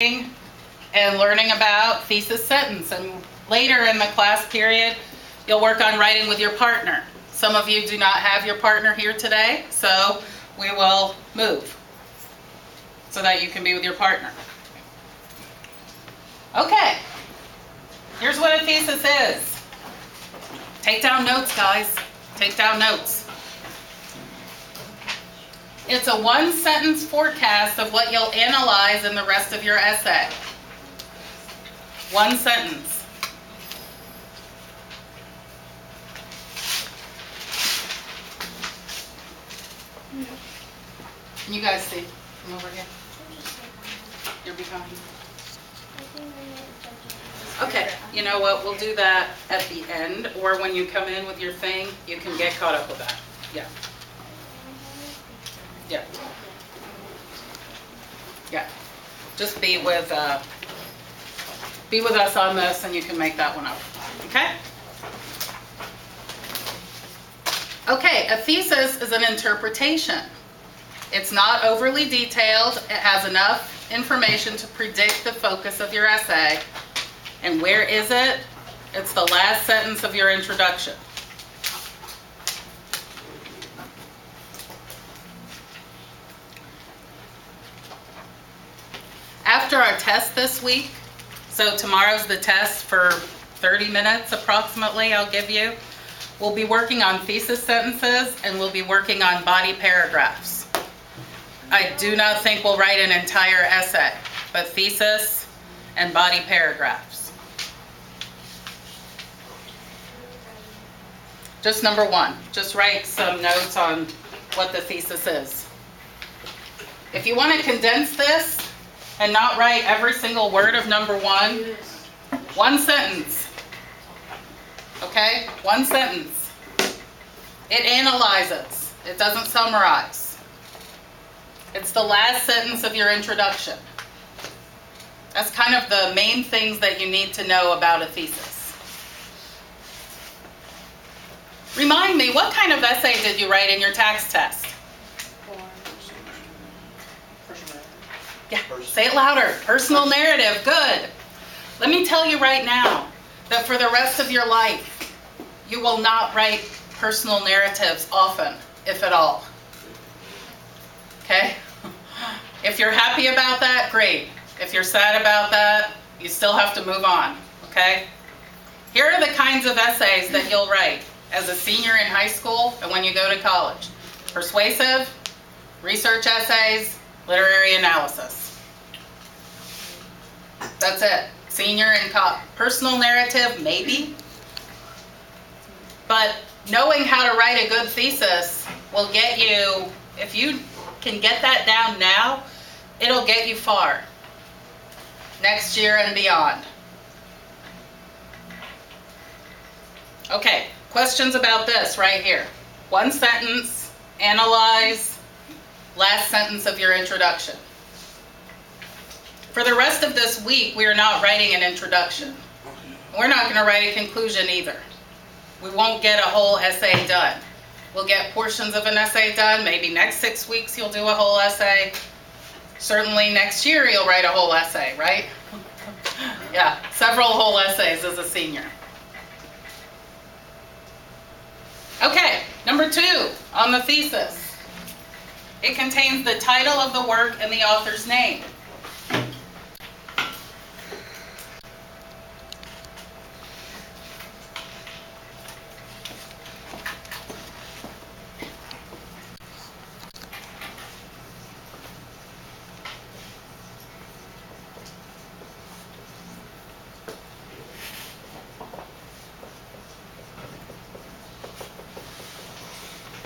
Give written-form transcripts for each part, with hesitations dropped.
and learning about thesis sentence, and later in the class period you'll work on writing with your partner. Some of you do not have your partner here today, so we will move so that you can be with your partner. Okay, here's what a thesis is. Take down notes, guys. Take down notes. It's a one-sentence forecast of what you'll analyze in the rest of your essay. One sentence. Can you guys see? Come over here. You're behind. Okay, you know what? We'll do that at the end, or when you come in with your thing, you can get caught up with that. Yeah. Yeah. Yeah. Just be with us on this, and you can make that one up. Okay? Okay, a thesis is an interpretation. It's not overly detailed. It has enough information to predict the focus of your essay. And where is it? It's the last sentence of your introduction. After our test this week, so tomorrow's the test for 30 minutes approximately I'll give you, we'll be working on thesis sentences and we'll be working on body paragraphs. I do not think we'll write an entire essay, but thesis and body paragraphs. Just number one, just write some notes on what the thesis is. If you want to condense this and not write every single word of number one sentence. Okay? One sentence. It analyzes. It doesn't summarize. It's the last sentence of your introduction. That's kind of the main things that you need to know about a thesis. Remind me, what kind of essay did you write in your tax test? Yeah, say it louder. Personal narrative, good. Let me tell you right now that for the rest of your life, you will not write personal narratives often, if at all. Okay? If you're happy about that, great. If you're sad about that, you still have to move on, okay? Here are the kinds of essays that you'll write as a senior in high school and when you go to college. Persuasive, research essays, literary analysis. That's it. Senior and personal narrative, maybe. But knowing how to write a good thesis will get you, if you can get that down now, it'll get you far. Next year and beyond. Okay, questions about this right here. One sentence, analyze, last sentence of your introduction. For the rest of this week, we are not writing an introduction. We're not going to write a conclusion either. We won't get a whole essay done. We'll get portions of an essay done. Maybe next 6 weeks you'll do a whole essay. Certainly next year you'll write a whole essay, right? Yeah, several whole essays as a senior. Okay, number 2 on the thesis. It contains the title of the work and the author's name.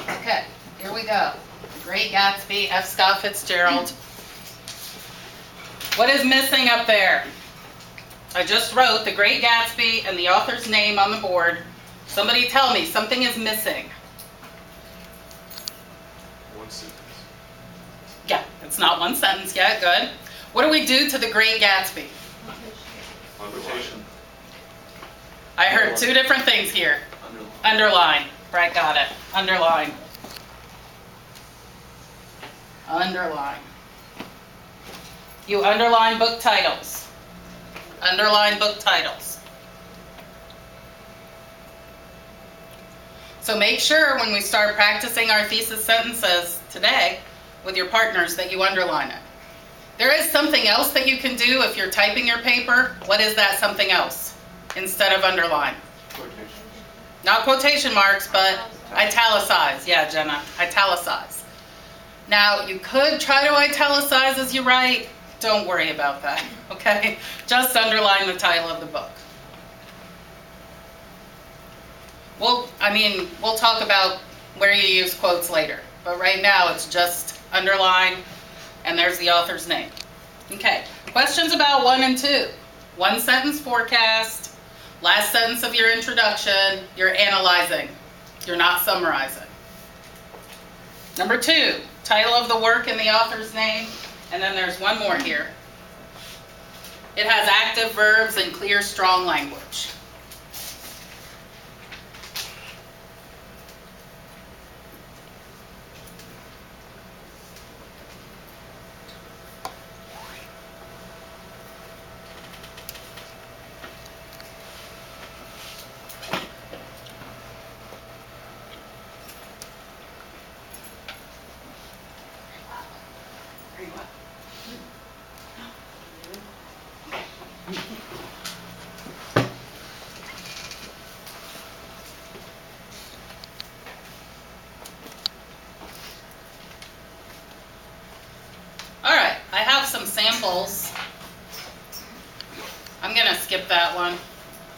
Okay, here we go. Great Gatsby, F. Scott Fitzgerald. What is missing up there? I just wrote The Great Gatsby and the author's name on the board. Somebody tell me, something is missing. One sentence. Yeah, it's not one sentence yet, good. What do we do to The Great Gatsby? Quotation. I heard 2 different things here. Underline. Right, got it. Underline. Underline. You underline book titles. Underline book titles. So make sure when we start practicing our thesis sentences today with your partners that you underline it. There is something else that you can do if you're typing your paper. What is that something else instead of underline? Quotation. Not quotation marks, but italicize. Yeah, Jenna, italicize. Now, you could try to italicize as you write. Don't worry about that, okay? Just underline the title of the book. We'll talk about where you use quotes later, but right now it's just underline, and there's the author's name. Okay, questions about 1 and 2. One sentence forecast, last sentence of your introduction, you're analyzing, you're not summarizing. Number 2, title of the work and the author's name, and then there's one more here. It has active verbs and clear, strong language. All right, I have some samples. I'm going to skip that one,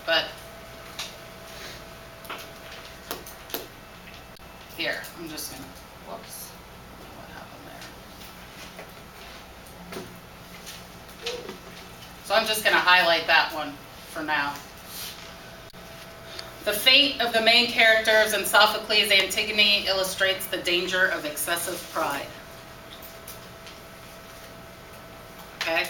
but here, I'm just going to, whoops, what happened there? So I'm just going to highlight that one for now. The fate of the main characters in Sophocles' Antigone illustrates the danger of excessive pride. Okay,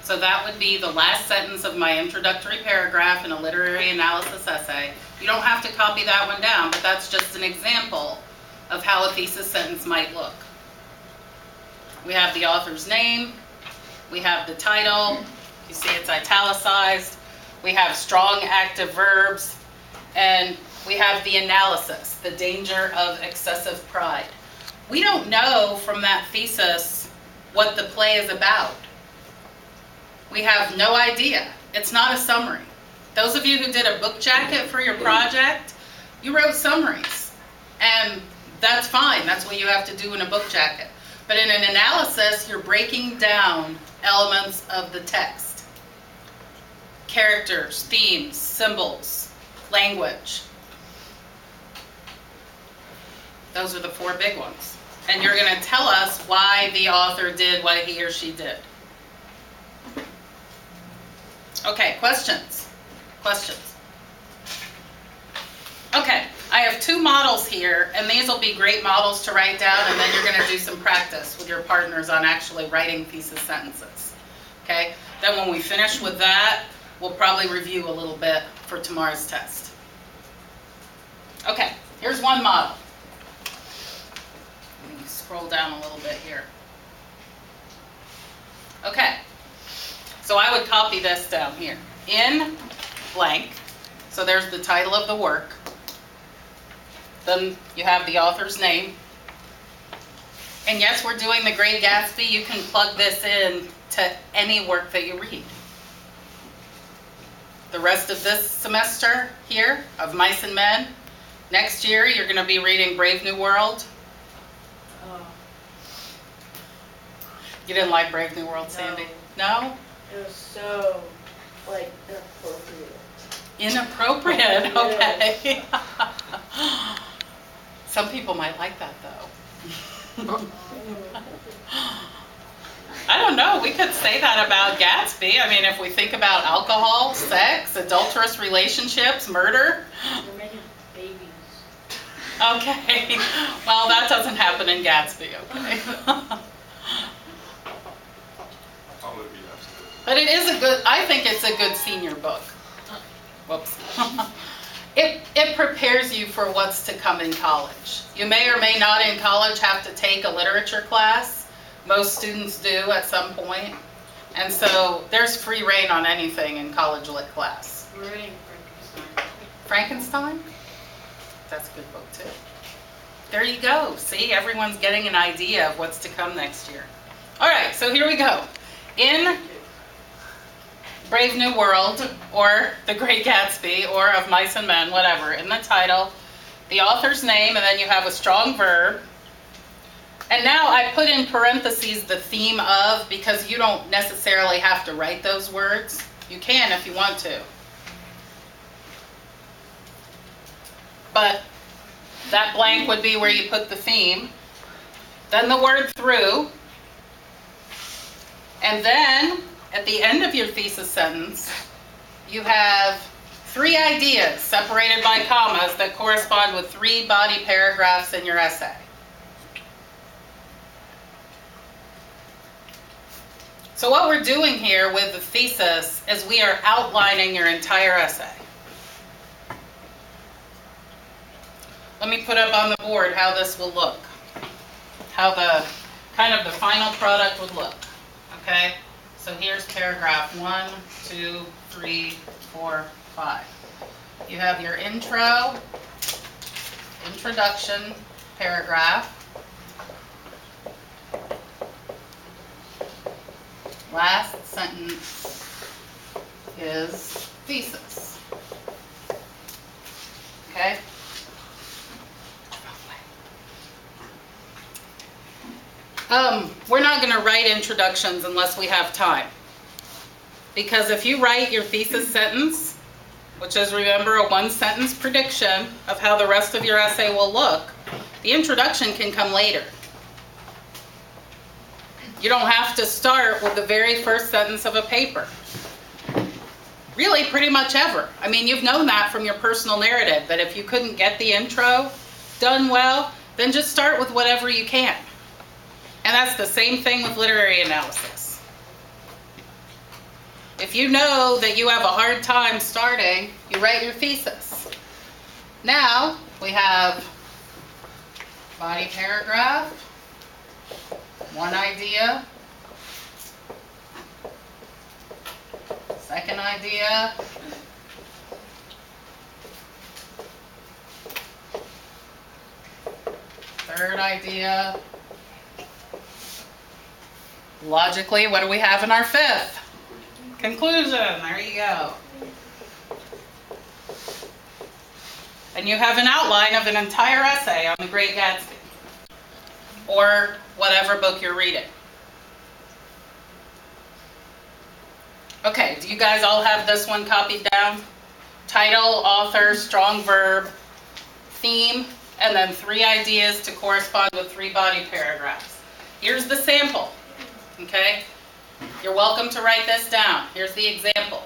so that would be the last sentence of my introductory paragraph in a literary analysis essay. You don't have to copy that one down, but that's just an example of how a thesis sentence might look. We have the author's name, we have the title, you see it's italicized, we have strong active verbs, and we have the analysis, the danger of excessive pride. We don't know from that thesis what the play is about. We have no idea. It's not a summary. Those of you who did a book jacket for your project, you wrote summaries. And that's fine. That's what you have to do in a book jacket. But in an analysis, you're breaking down elements of the text. Characters, themes, symbols, language. Those are the 4 big ones. And you're going to tell us why the author did what he or she did. Okay, questions? Questions? Okay, I have 2 models here, and these will be great models to write down, and then you're going to do some practice with your partners on actually writing thesis sentences. Okay, then when we finish with that, we'll probably review a little bit for tomorrow's test. Okay, here's one model. Let me scroll down a little bit here. Okay. So I would copy this down here. In blank, so there's the title of the work. Then you have the author's name. And yes, we're doing The Great Gatsby. You can plug this in to any work that you read. The rest of this semester here, of Mice and Men. Next year, you're going to be reading Brave New World. You didn't like Brave New World, Sandy? No? It was so, inappropriate. Inappropriate, okay. Some people might like that, though. I don't know, we could say that about Gatsby. I mean, if we think about alcohol, sex, adulterous relationships, murder. They're making babies. Okay, well, that doesn't happen in Gatsby, okay. But it is I think it's a good senior book. Whoops. It prepares you for what's to come in college. You may or may not in college have to take a literature class. Most students do at some point. And so there's free reign on anything in college lit class. We're reading Frankenstein. Frankenstein? That's a good book too. There you go. See, everyone's getting an idea of what's to come next year. All right, so here we go. In Brave New World, or The Great Gatsby, or Of Mice and Men, whatever, in the title, the author's name, and then you have a strong verb. And now I put in parentheses the theme of, because you don't necessarily have to write those words. You can if you want to. But that blank would be where you put the theme. Then the word through. And then, at the end of your thesis sentence, you have 3 ideas separated by commas that correspond with 3 body paragraphs in your essay. So what we're doing here with the thesis is we are outlining your entire essay. Let me put up on the board how this will look. How the kind of the final product would look. Okay? So here's paragraph 1, 2, 3, 4, 5. You have your intro, introduction paragraph. Last sentence is thesis. Okay? We're not going to write introductions unless we have time. Because if you write your thesis sentence, which is, remember, a 1-sentence prediction of how the rest of your essay will look, the introduction can come later. You don't have to start with the very first sentence of a paper. Really, pretty much ever. I mean, you've known that from your personal narrative, that if you couldn't get the intro done well, then just start with whatever you can. And that's the same thing with literary analysis. If you know that you have a hard time starting, you write your thesis. Now, we have body paragraph, 1 idea, second idea, third idea. Logically, what do we have in our 5th? Conclusion. There you go. And you have an outline of an entire essay on The Great Gatsby, or whatever book you're reading. Okay, do you guys all have this one copied down? Title, author, strong verb, theme, and then 3 ideas to correspond with 3 body paragraphs. Here's the sample, okay? You're welcome to write this down. Here's the example.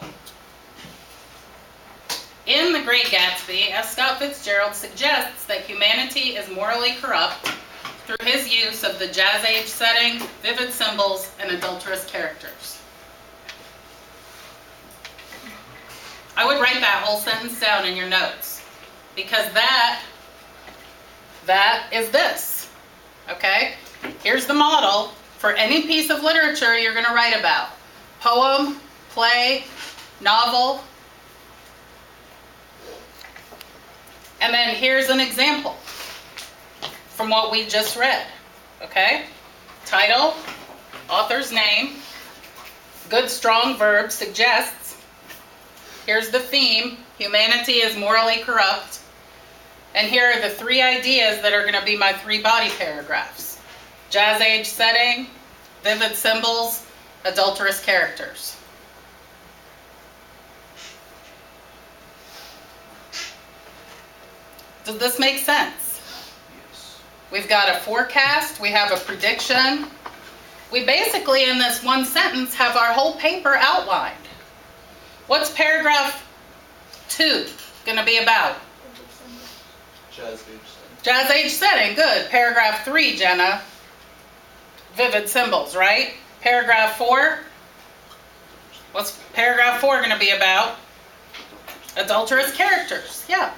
In The Great Gatsby, F. Scott Fitzgerald suggests that humanity is morally corrupt through his use of the Jazz Age setting, vivid symbols, and adulterous characters. I would write that whole sentence down in your notes, because that is this, okay? Here's the model for any piece of literature you're going to write about. Poem, play, novel. And then here's an example from what we just read, okay? Title, author's name, good strong verb, suggests. Here's the theme, humanity is morally corrupt. And here are the 3 ideas that are going to be my 3 body paragraphs. Jazz Age setting, vivid symbols, adulterous characters. Does this make sense? Yes. We've got a forecast, we have a prediction. We basically, in this 1 sentence, have our whole paper outlined. What's paragraph 2 going to be about? Jazz Age setting. Jazz Age setting, good. Paragraph 3, Jenna. Vivid symbols, right? Paragraph 4. What's paragraph 4 going to be about? Adulterous characters, yeah.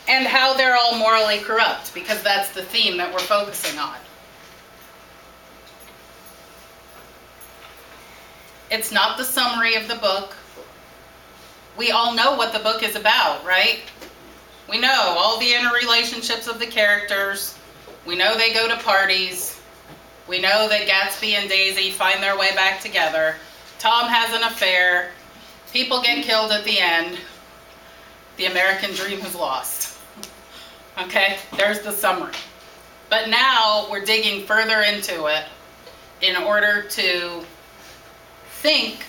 And how they're all morally corrupt, because that's the theme that we're focusing on. It's not the summary of the book. We all know what the book is about, right? We know all the interrelationships of the characters. We know they go to parties. We know that Gatsby and Daisy find their way back together. Tom has an affair. People get killed at the end. The American dream is lost. Okay, there's the summary. But now we're digging further into it in order to think